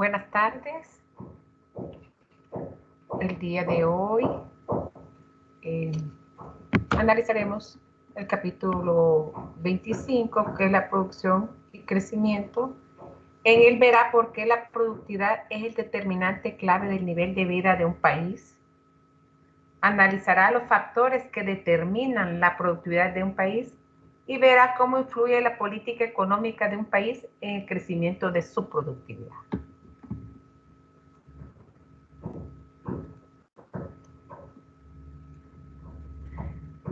Buenas tardes. El día de hoy analizaremos el capítulo 25, que es la producción y crecimiento. En él verá por qué la productividad es el determinante clave del nivel de vida de un país. Analizará los factores que determinan la productividad de un país y verá cómo influye la política económica de un país en el crecimiento de su productividad.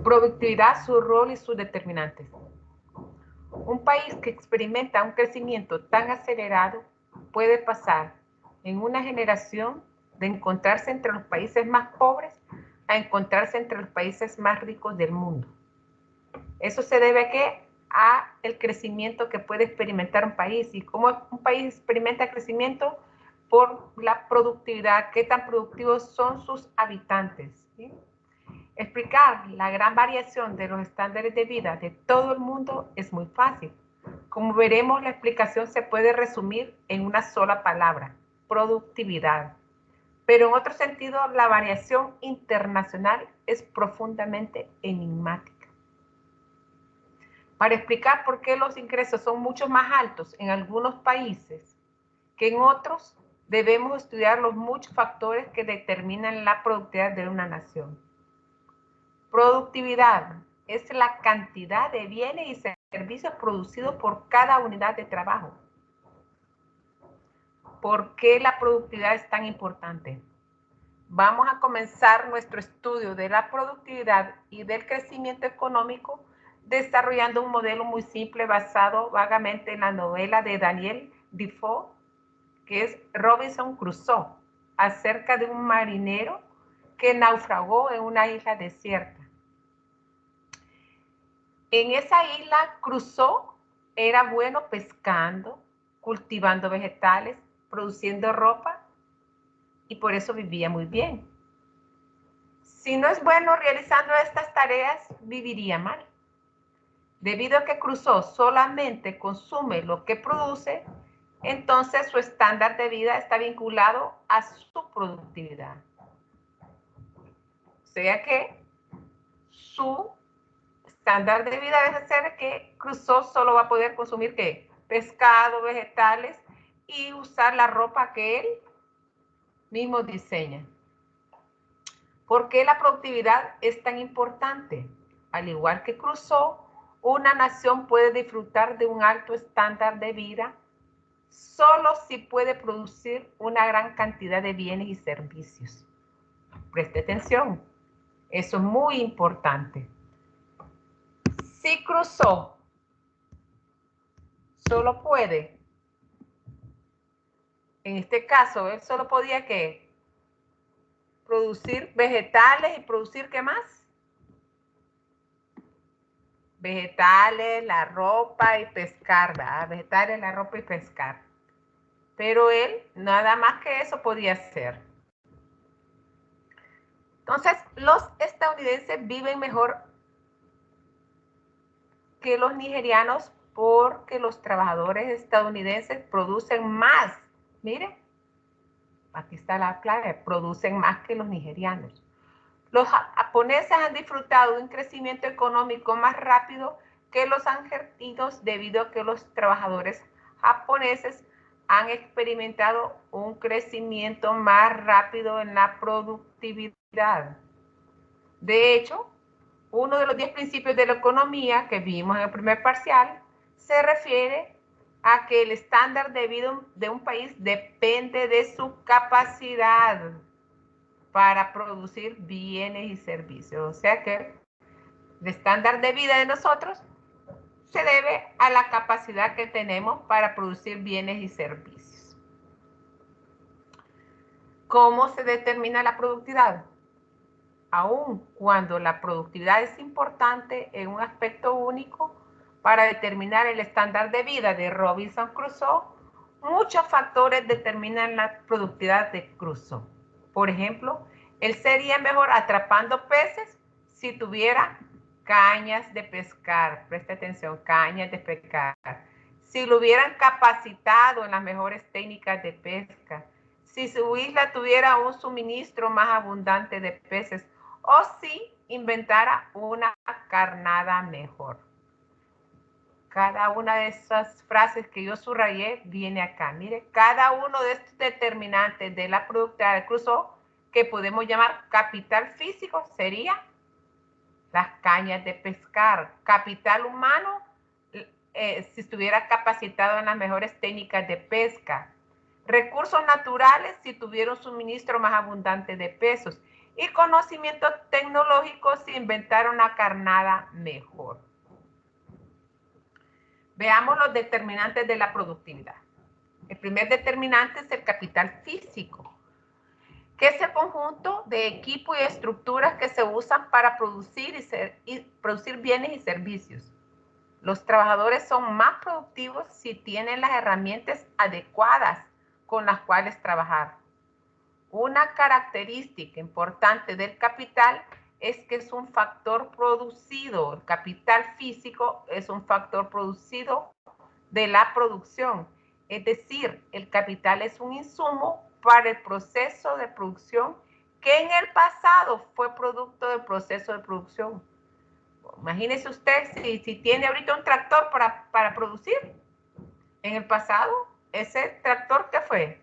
Productividad, su rol y sus determinantes. Un país que experimenta un crecimiento tan acelerado puede pasar en una generación de encontrarse entre los países más pobres a encontrarse entre los países más ricos del mundo. Eso se debe a ¿qué? A el crecimiento que puede experimentar un país. ¿Y cómo un país experimenta crecimiento? Por la productividad, qué tan productivos son sus habitantes, ¿sí? Explicar la gran variación de los estándares de vida de todo el mundo es muy fácil. Como veremos, la explicación se puede resumir en una sola palabra: productividad. Pero en otro sentido, la variación internacional es profundamente enigmática. Para explicar por qué los ingresos son mucho más altos en algunos países que en otros, debemos estudiar los muchos factores que determinan la productividad de una nación. Productividad es la cantidad de bienes y servicios producidos por cada unidad de trabajo. ¿Por qué la productividad es tan importante? Vamos a comenzar nuestro estudio de la productividad y del crecimiento económico desarrollando un modelo muy simple basado vagamente en la novela de Daniel Defoe, que es Robinson Crusoe, acerca de un marinero que naufragó en una isla desierta. En esa isla Crusoe era bueno pescando, cultivando vegetales, produciendo ropa, y por eso vivía muy bien. Si no es bueno realizando estas tareas, viviría mal. Debido a que Crusoe solamente consume lo que produce, entonces su estándar de vida está vinculado a su productividad. O sea que su estándar de vida debe ser que Crusoe solo va a poder consumir ¿qué? Pescado, vegetales y usar la ropa que él mismo diseña. ¿Por qué la productividad es tan importante? Al igual que Crusoe, una nación puede disfrutar de un alto estándar de vida solo si puede producir una gran cantidad de bienes y servicios. Preste atención, eso es muy importante. Si Crusoe solo puede, en este caso, él solo podía ¿qué? Producir vegetales y producir ¿qué más? Vegetales, la ropa y pescar, ¿verdad? Vegetales, la ropa y pescar. Pero él nada más que eso podía hacer. Entonces, los estadounidenses viven mejor que los nigerianos porque los trabajadores estadounidenses producen más. Miren, aquí está la clave, producen más que los nigerianos. Los japoneses han disfrutado de un crecimiento económico más rápido que los argentinos debido a que los trabajadores japoneses han experimentado un crecimiento más rápido en la productividad. De hecho, uno de los 10 principios de la economía que vimos en el primer parcial se refiere a que el estándar de vida de un país depende de su capacidad para producir bienes y servicios. O sea que el estándar de vida de nosotros se debe a la capacidad que tenemos para producir bienes y servicios. ¿Cómo se determina la productividad? Aun cuando la productividad es importante en un aspecto único para determinar el estándar de vida de Robinson Crusoe, muchos factores determinan la productividad de Crusoe. Por ejemplo, él sería mejor atrapando peces si tuviera cañas de pescar. Preste atención, cañas de pescar. si lo hubieran capacitado en las mejores técnicas de pesca, si su isla tuviera un suministro más abundante de peces o si inventara una carnada mejor. Cada una de esas frases que yo subrayé viene acá. Mire, cada uno de estos determinantes de la productividad de Crusoe, que podemos llamar capital físico, sería las cañas de pescar. Capital humano, si estuviera capacitado en las mejores técnicas de pesca. Recursos naturales, si tuviera un suministro más abundante de peces. Y conocimiento tecnológico, si inventara una carnada mejor. Veamos los determinantes de la productividad. El primer determinante es el capital físico, que es el conjunto de equipo y estructuras que se usan para producir bienes y servicios. Los trabajadores son más productivos si tienen las herramientas adecuadas con las cuales trabajar. Una característica importante del capital es que es un factor producido. El capital físico es un factor producido de la producción. Es decir, el capital es un insumo para el proceso de producción que en el pasado fue producto del proceso de producción. Imagínese usted si tiene ahorita un tractor para producir. En el pasado, ese tractor, ¿qué fue?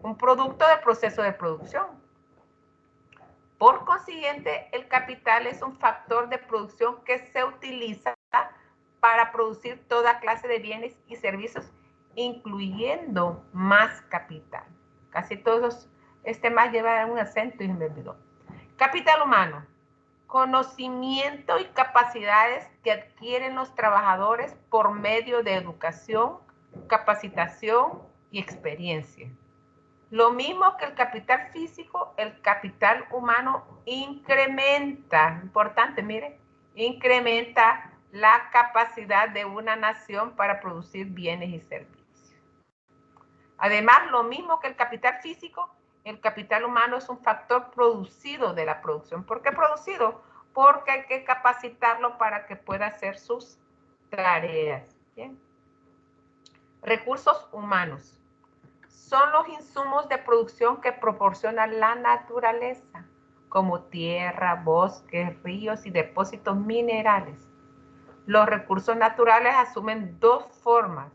Un producto del proceso de producción. Por consiguiente, el capital es un factor de producción que se utiliza para producir toda clase de bienes y servicios, incluyendo más capital. Casi todos, más lleva un acento y me olvidó. Capital humano, conocimiento y capacidades que adquieren los trabajadores por medio de educación, capacitación y experiencia. Lo mismo que el capital físico, el capital humano incrementa, importante, mire, incrementa la capacidad de una nación para producir bienes y servicios. Además, lo mismo que el capital físico, el capital humano es un factor producido de la producción. ¿Por qué producido? Porque hay que capacitarlo para que pueda hacer sus tareas. ¿Bien? Recursos humanos son los insumos de producción que proporciona la naturaleza, como tierra, bosques, ríos y depósitos minerales. Los recursos naturales asumen dos formas.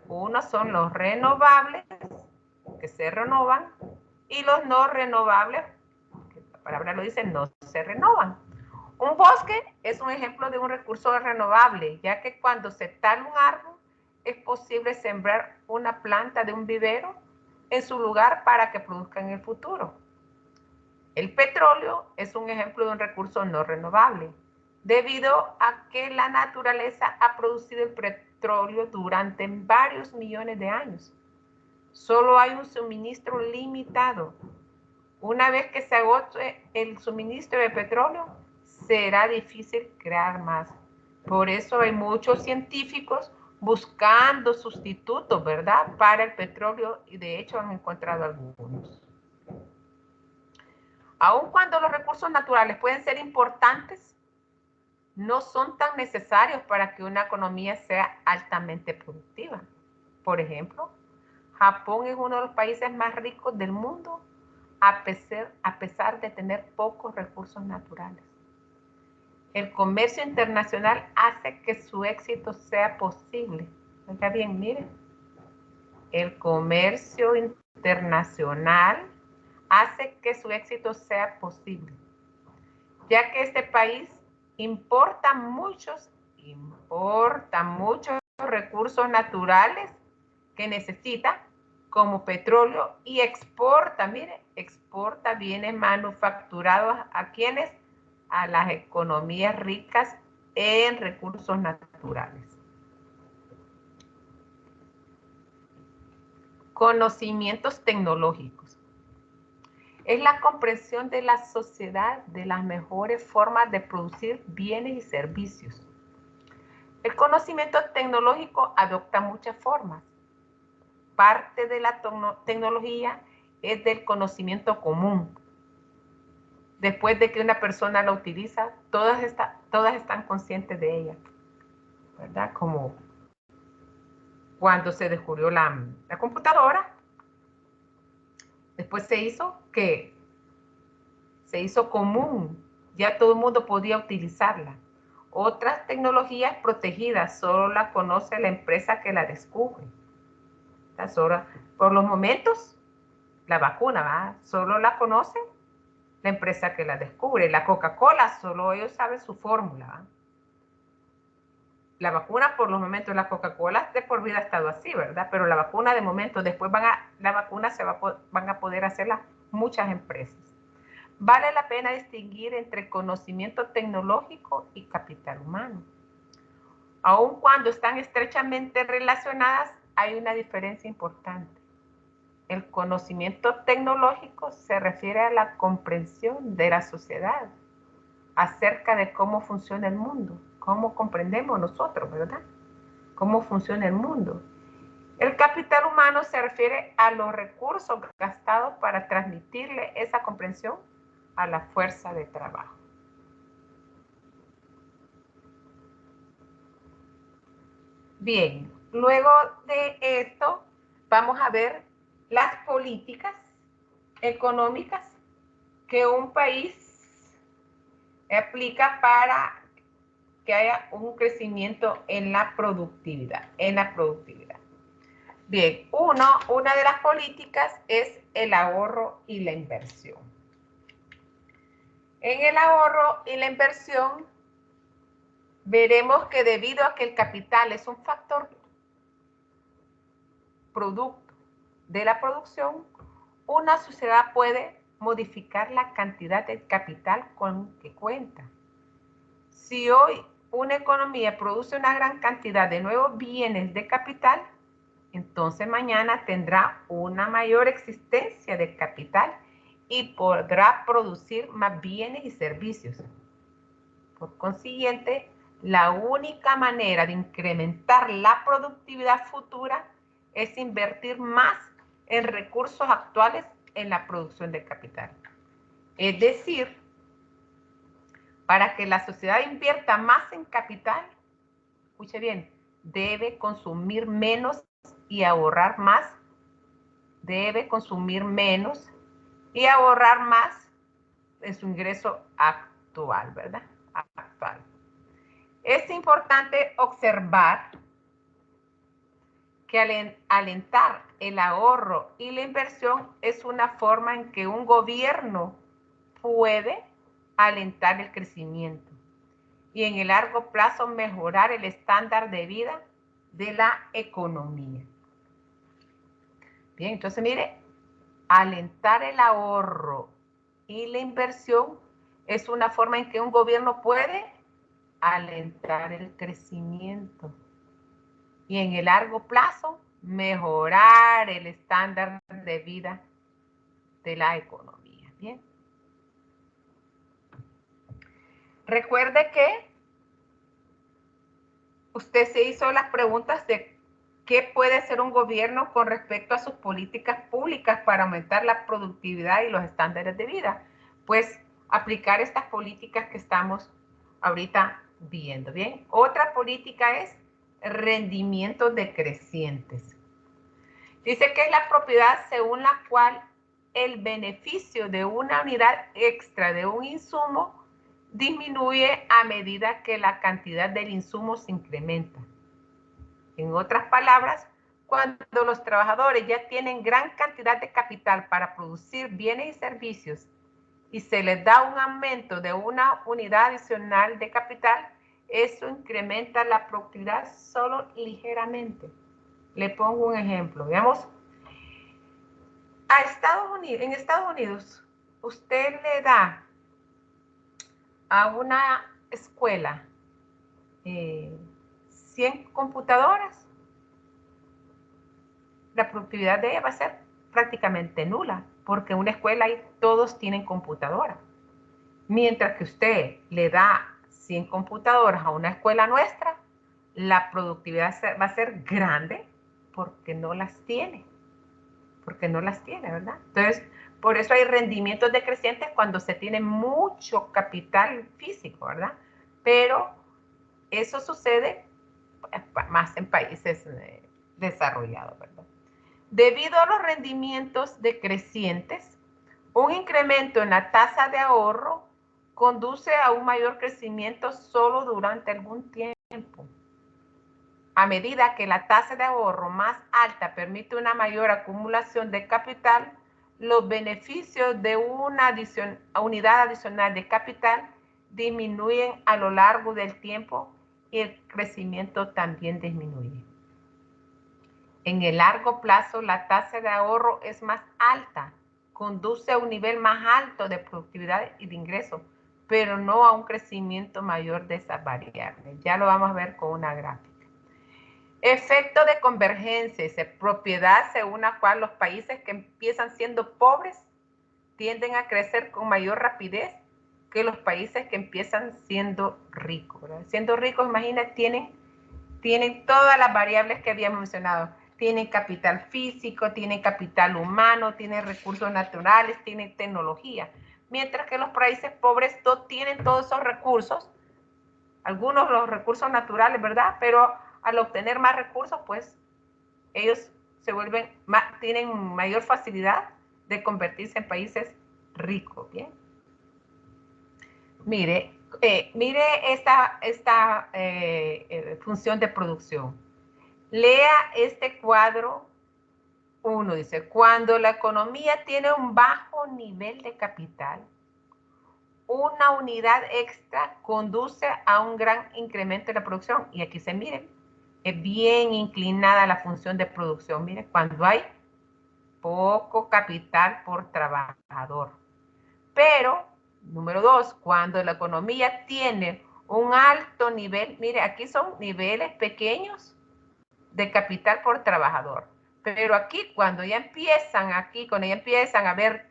Uno son los renovables, que se renovan, y los no renovables, que la palabra lo dice, no se renovan. Un bosque es un ejemplo de un recurso renovable, ya que cuando se tala un árbol, es posible sembrar una planta de un vivero en su lugar para que produzca en el futuro. El petróleo es un ejemplo de un recurso no renovable, debido a que la naturaleza ha producido el petróleo durante varios millones de años. Solo hay un suministro limitado. Una vez que se agote el suministro de petróleo, será difícil crear más. Por eso hay muchos científicos buscando sustitutos, ¿verdad?, para el petróleo, y de hecho han encontrado algunos. Aun cuando los recursos naturales pueden ser importantes, no son tan necesarios para que una economía sea altamente productiva. Por ejemplo, Japón es uno de los países más ricos del mundo, a pesar de tener pocos recursos naturales. El comercio internacional hace que su éxito sea posible. Oiga bien, miren. El comercio internacional hace que su éxito sea posible, ya que este país importa muchos recursos naturales que necesita, como petróleo, y exporta, mire, exporta bienes manufacturados a quienes, a las economías ricas en recursos naturales. Conocimientos tecnológicos. Es la comprensión de la sociedad de las mejores formas de producir bienes y servicios. El conocimiento tecnológico adopta muchas formas. Parte de la tecnología es del conocimiento común. Después de que una persona la utiliza, todas están conscientes de ella, ¿verdad? Como Cuando se descubrió la computadora, después se hizo que se hizo común, ya todo el mundo podía utilizarla. Otras tecnologías protegidas solo la conoce la empresa que la descubre. Solo, por los momentos, la vacuna, ¿va? Solo la conoce la empresa que la descubre. La Coca-Cola, solo ellos saben su fórmula, ¿va? La vacuna por los momentos, la Coca-Cola de por vida ha estado así, ¿verdad? Pero la vacuna de momento, después la vacuna van a poder hacerla muchas empresas. Vale la pena distinguir entre conocimiento tecnológico y capital humano. Aun cuando están estrechamente relacionadas, hay una diferencia importante. El conocimiento tecnológico se refiere a la comprensión de la sociedad acerca de cómo funciona el mundo, cómo comprendemos nosotros, ¿verdad? Cómo funciona el mundo. El capital humano se refiere a los recursos gastados para transmitirle esa comprensión a la fuerza de trabajo. Bien, luego de esto vamos a ver las políticas económicas que un país aplica para que haya un crecimiento en la productividad. Bien, una de las políticas es el ahorro y la inversión. En el ahorro y la inversión veremos que debido a que el capital es un factor producto de la producción, una sociedad puede modificar la cantidad de capital con que cuenta. Si hoy una economía produce una gran cantidad de nuevos bienes de capital, entonces mañana tendrá una mayor existencia de capital y podrá producir más bienes y servicios. Por consiguiente, la única manera de incrementar la productividad futura es invertir más en recursos actuales en la producción de capital. Es decir, para que la sociedad invierta más en capital, escuche bien, debe consumir menos y ahorrar más. Debe consumir menos y ahorrar más de su ingreso actual, ¿verdad? Actual. Es importante observar que alentar el ahorro y la inversión es una forma en que un gobierno puede alentar el crecimiento y en el largo plazo mejorar el estándar de vida de la economía. Bien, entonces mire, alentar el ahorro y la inversión es una forma en que un gobierno puede alentar el crecimiento y en el largo plazo mejorar el estándar de vida de la economía. Bien. Recuerde que usted se hizo las preguntas de qué puede hacer un gobierno con respecto a sus políticas públicas para aumentar la productividad y los estándares de vida. Pues aplicar estas políticas que estamos ahorita viendo. Bien. Otra política es rendimientos decrecientes. Dice que es la propiedad según la cual el beneficio de una unidad extra de un insumo disminuye a medida que la cantidad del insumo se incrementa. En otras palabras, cuando los trabajadores ya tienen gran cantidad de capital para producir bienes y servicios y se les da un aumento de una unidad adicional de capital, eso incrementa la productividad solo ligeramente. Le pongo un ejemplo. Veamos, en Estados Unidos, usted le da a una escuela 100 computadoras, la productividad de ella va a ser prácticamente nula, porque en una escuela ahí todos tienen computadora. Mientras que usted le da 100 computadoras a una escuela nuestra, la productividad va a ser grande porque no las tiene. ¿Verdad? Entonces, por eso hay rendimientos decrecientes cuando se tiene mucho capital físico, ¿verdad? Pero eso sucede más en países desarrollado, ¿verdad? Debido a los rendimientos decrecientes, un incremento en la tasa de ahorro conduce a un mayor crecimiento solo durante algún tiempo. A medida que la tasa de ahorro más alta permite una mayor acumulación de capital, los beneficios de una unidad adicional de capital disminuyen a lo largo del tiempo y el crecimiento también disminuye. En el largo plazo, la tasa de ahorro es más alta, conduce a un nivel más alto de productividad y de ingreso, pero no a un crecimiento mayor de esas variables. Ya lo vamos a ver con una gráfica. Efecto de convergencia, es propiedad según la cual los países que empiezan siendo pobres tienden a crecer con mayor rapidez que los países que empiezan siendo ricos, ¿verdad? Siendo ricos, imagínate, tienen todas las variables que habíamos mencionado. Tienen capital físico, tienen capital humano, tienen recursos naturales, tienen tecnología. Mientras que los países pobres no tienen todos esos recursos, algunos los recursos naturales, ¿verdad? Pero al obtener más recursos, pues ellos se vuelven tienen mayor facilidad de convertirse en países ricos, ¿bien? Mire esta función de producción. Lea este cuadro 1, dice, cuando la economía tiene un bajo nivel de capital, una unidad extra conduce a un gran incremento en la producción. Y aquí se miren, es bien inclinada la función de producción. Miren, cuando hay poco capital por trabajador. Pero, número 2, cuando la economía tiene un alto nivel, mire, aquí son niveles pequeños de capital por trabajador. Pero aquí, cuando ya empiezan a ver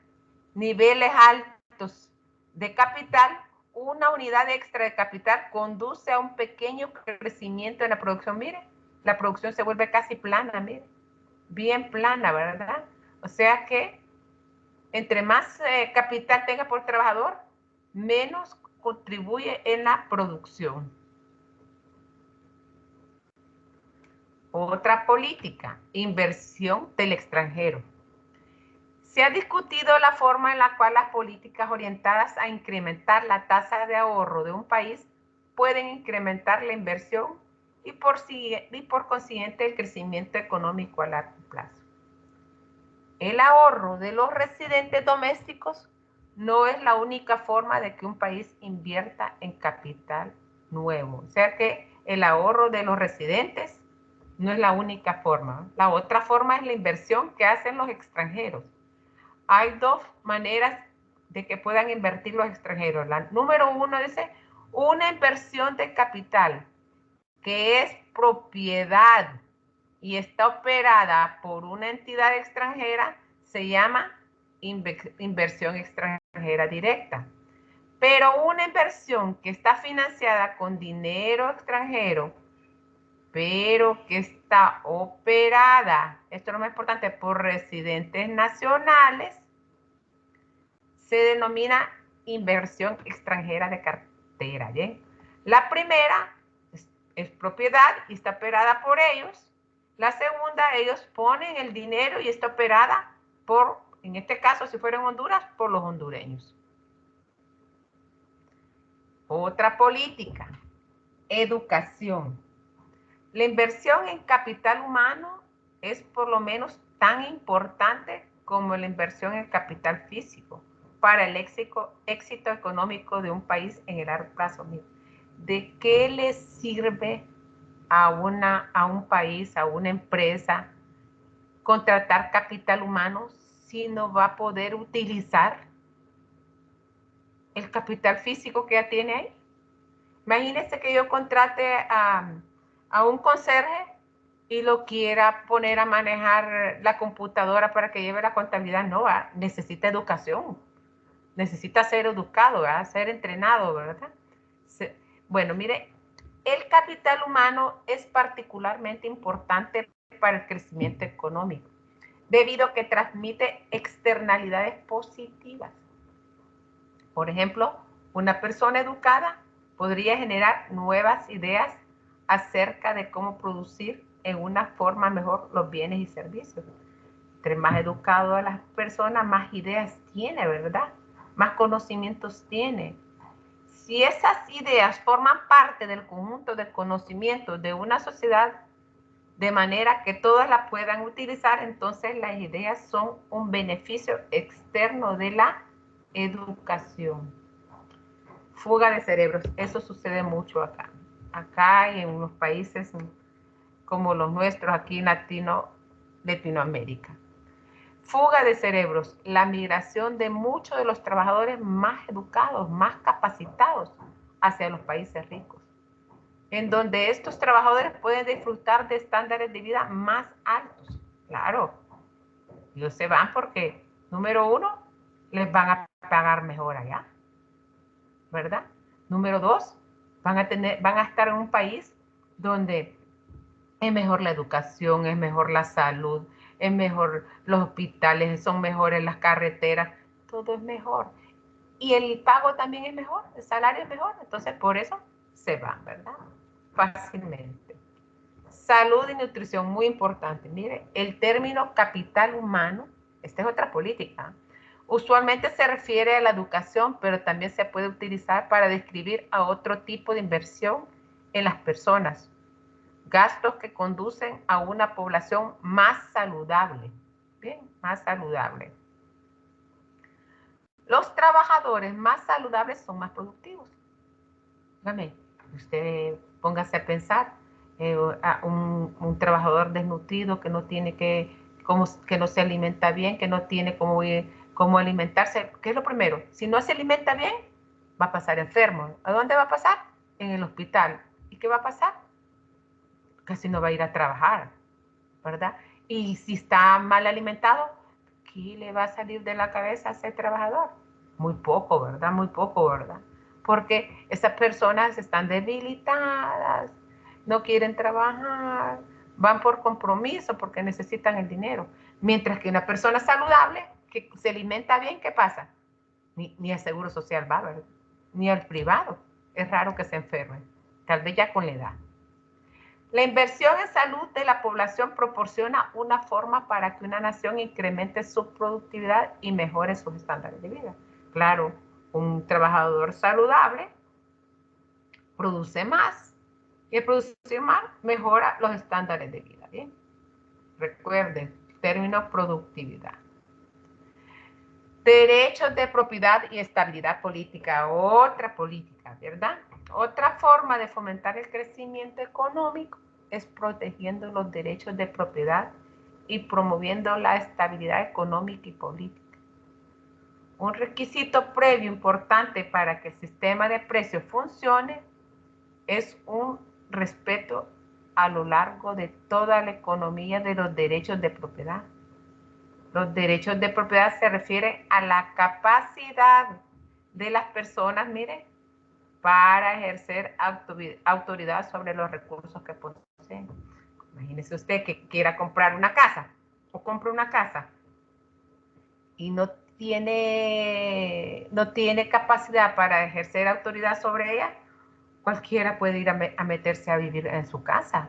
niveles altos de capital, una unidad extra de capital conduce a un pequeño crecimiento en la producción. Mire, la producción se vuelve casi plana, mire, bien plana, ¿verdad? O sea que entre más capital tenga por trabajador, menos contribuye en la producción. Otra política, inversión del extranjero. Se ha discutido la forma en la cual las políticas orientadas a incrementar la tasa de ahorro de un país pueden incrementar la inversión y por consiguiente el crecimiento económico a largo plazo. El ahorro de los residentes domésticos no es la única forma de que un país invierta en capital nuevo. O sea que el ahorro de los residentes no es la única forma. La otra forma es la inversión que hacen los extranjeros. Hay dos maneras de que puedan invertir los extranjeros. La número 1 dice una inversión de capital que es propiedad y está operada por una entidad extranjera, se llama inversión extranjera directa. Pero una inversión que está financiada con dinero extranjero, pero que está operada, esto es lo más importante, por residentes nacionales, se denomina inversión extranjera de cartera, ¿bien? La primera es propiedad y está operada por ellos. La segunda, ellos ponen el dinero y está operada por, en este caso, si fuera en Honduras, por los hondureños. Otra política, educación. La inversión en capital humano es por lo menos tan importante como la inversión en capital físico para el éxito económico de un país en el largo plazo. ¿De qué le sirve a un país, a una empresa, contratar capital humano si no va a poder utilizar el capital físico que ya tiene ahí? Imagínese que yo contrate a un conserje y lo quiera poner a manejar la computadora para que lleve la contabilidad. No, ¿verdad? Necesita educación, necesita ser educado, ¿verdad? Ser entrenado, ¿verdad? Bueno, mire, el capital humano es particularmente importante para el crecimiento económico, debido a que transmite externalidades positivas. Por ejemplo, una persona educada podría generar nuevas ideas acerca de cómo producir en una forma mejor los bienes y servicios. Entre más educado a las personas, más ideas tiene, ¿verdad? Más conocimientos tiene. Si esas ideas forman parte del conjunto de conocimientos de una sociedad, de manera que todas las puedan utilizar, entonces las ideas son un beneficio externo de la educación. Fuga de cerebros, eso sucede mucho acá. Acá y en unos países como los nuestros, aquí en Latinoamérica. Fuga de cerebros, la migración de muchos de los trabajadores más educados, más capacitados hacia los países ricos, en donde estos trabajadores pueden disfrutar de estándares de vida más altos. Claro, ellos se van porque, número uno, les van a pagar mejor allá, ¿verdad? Número dos, van a estar en un país donde es mejor la educación, es mejor la salud, es mejor los hospitales, son mejores las carreteras, todo es mejor. Y el pago también es mejor, el salario es mejor, entonces por eso se van, ¿verdad? Fácilmente. Salud y nutrición, muy importante. Mire, el término capital humano, esta es otra política, usualmente se refiere a la educación, pero también se puede utilizar para describir a otro tipo de inversión en las personas, gastos que conducen a una población más saludable. Bien, más saludable. Los trabajadores más saludables son más productivos. Dígame, usted póngase a pensar, a un trabajador desnutrido que no tiene que no se alimenta bien, que no tiene cómo alimentarse, ¿qué es lo primero? Si no se alimenta bien, va a pasar enfermo. ¿A dónde va a pasar? En el hospital. ¿Y qué va a pasar? Casi no va a ir a trabajar, ¿verdad? Y si está mal alimentado, ¿qué le va a salir de la cabeza a ese trabajador? Muy poco, ¿verdad? Muy poco, ¿verdad? Porque esas personas están debilitadas, no quieren trabajar, van por compromiso porque necesitan el dinero. Mientras que una persona saludable, que se alimenta bien, ¿qué pasa? Ni al seguro social va, ¿verdad? Ni al privado. Es raro que se enferme, tal vez ya con la edad. La inversión en salud de la población proporciona una forma para que una nación incremente su productividad y mejore sus estándares de vida. Claro, un trabajador saludable produce más y al producir más mejora los estándares de vida. ¿Bien? Recuerden, término productividad. Derechos de propiedad y estabilidad política, otra política, ¿verdad? Otra forma de fomentar el crecimiento económico es protegiendo los derechos de propiedad y promoviendo la estabilidad económica y política. Un requisito previo importante para que el sistema de precios funcione es un respeto a lo largo de toda la economía de los derechos de propiedad. Los derechos de propiedad se refieren a la capacidad de las personas, miren, para ejercer autoridad sobre los recursos que poseen. Imagínese usted que quiera comprar una casa o compra una casa y no tiene capacidad para ejercer autoridad sobre ella, cualquiera puede ir a meterse a vivir en su casa.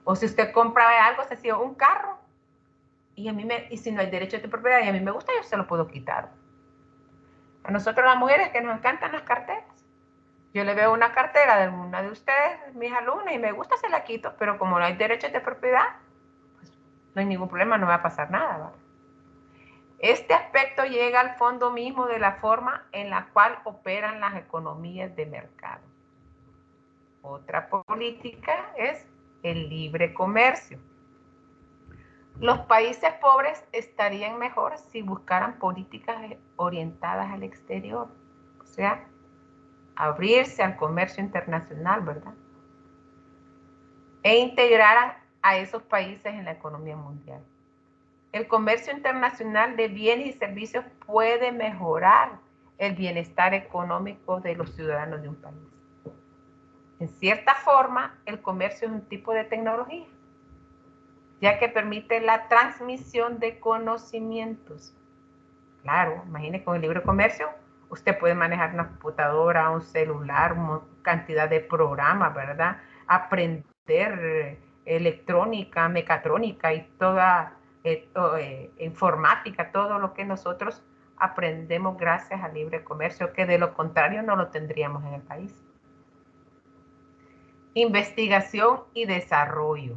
O si usted compra algo, sencillo, un carro, y si no hay derecho de propiedad y a mí me gusta, yo se lo puedo quitar. A nosotros las mujeres que nos encantan las carteras, yo le veo una cartera de alguna de ustedes, mis alumnas, y me gusta, se la quito, pero como no hay derechos de propiedad, pues no hay ningún problema, no va a pasar nada, ¿vale? Este aspecto llega al fondo mismo de la forma en la cual operan las economías de mercado. Otra política es el libre comercio. Los países pobres estarían mejor si buscaran políticas orientadas al exterior, o sea, abrirse al comercio internacional, ¿verdad? E integraran a esos países en la economía mundial. El comercio internacional de bienes y servicios puede mejorar el bienestar económico de los ciudadanos de un país. En cierta forma, el comercio es un tipo de tecnología, ya que permite la transmisión de conocimientos. Claro, imagine con el libre comercio, usted puede manejar una computadora, un celular, una cantidad de programas, ¿verdad? Aprender electrónica, mecatrónica y toda informática, todo lo que nosotros aprendemos gracias al libre comercio, que de lo contrario no lo tendríamos en el país. Investigación y desarrollo.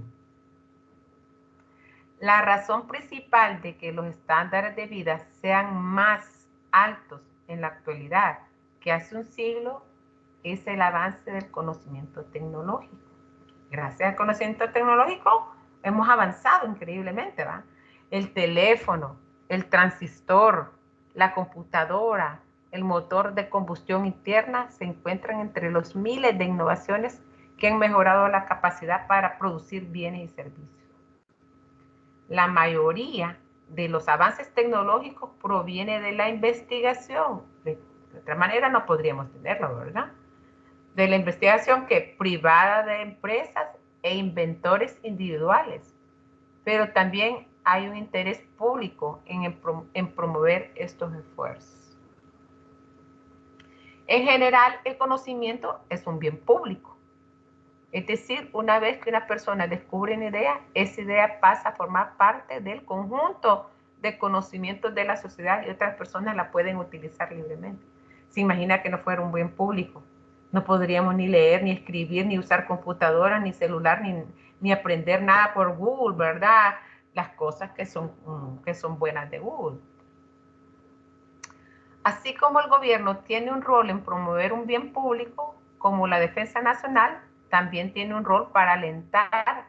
La razón principal de que los estándares de vida sean más altos en la actualidad que hace un siglo es el avance del conocimiento tecnológico. Gracias al conocimiento tecnológico hemos avanzado increíblemente, ¿va? El teléfono, el transistor, la computadora, el motor de combustión interna se encuentran entre los miles de innovaciones que han mejorado la capacidad para producir bienes y servicios. La mayoría de los avances tecnológicos proviene de la investigación. De otra manera no podríamos tenerlo, ¿verdad? De la investigación que privada de empresas e inventores individuales, pero también hay un interés público en promover estos esfuerzos. En general, el conocimiento es un bien público. Es decir, una vez que una persona descubre una idea, esa idea pasa a formar parte del conjunto de conocimientos de la sociedad y otras personas la pueden utilizar libremente. Se imagina que no fuera un bien público. No podríamos ni leer, ni escribir, ni usar computadora, ni celular, ni aprender nada por Google, ¿verdad? Las cosas que son buenas de Google. Así como el gobierno tiene un rol en promover un bien público, como la defensa nacional, también tiene un rol para alentar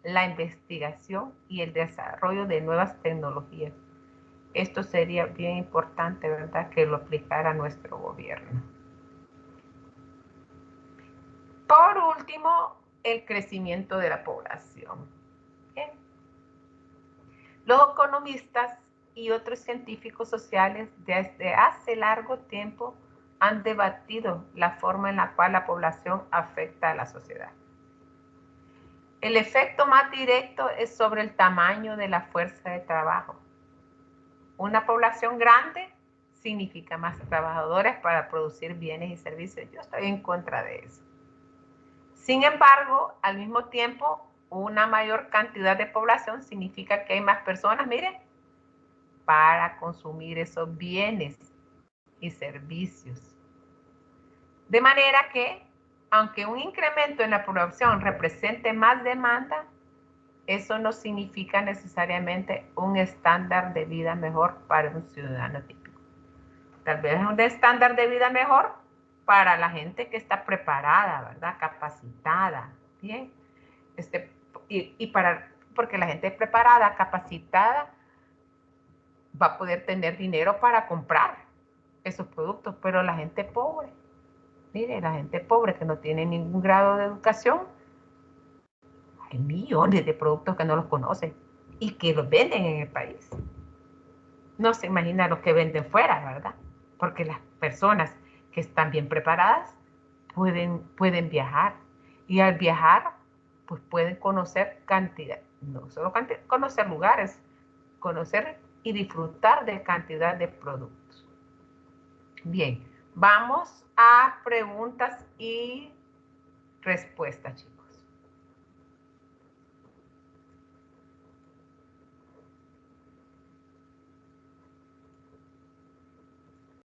la investigación y el desarrollo de nuevas tecnologías. Esto sería bien importante, ¿verdad?, que lo aplicara nuestro gobierno. Por último, el crecimiento de la población. Bien. Los economistas y otros científicos sociales desde hace largo tiempo han debatido la forma en la cual la población afecta a la sociedad. El efecto más directo es sobre el tamaño de la fuerza de trabajo. Una población grande significa más trabajadores para producir bienes y servicios. Yo estoy en contra de eso. Sin embargo, al mismo tiempo, una mayor cantidad de población significa que hay más personas, miren, para consumir esos bienes y servicios. De manera que, aunque un incremento en la población represente más demanda, eso no significa necesariamente un estándar de vida mejor para un ciudadano típico. Tal vez es un estándar de vida mejor para la gente que está preparada, ¿verdad? Capacitada, ¿bien? Porque la gente preparada, capacitada, va a poder tener dinero para comprar esos productos, pero la gente pobre, mire, la gente pobre que no tiene ningún grado de educación, hay millones de productos que no los conocen y que los venden en el país. No se imagina los que venden fuera, ¿verdad? Porque las personas que están bien preparadas pueden viajar. Y al viajar, pues pueden conocer cantidad, no solo conocer lugares, conocer y disfrutar de cantidad de productos. Bien, vamos a preguntas y respuestas, chicos.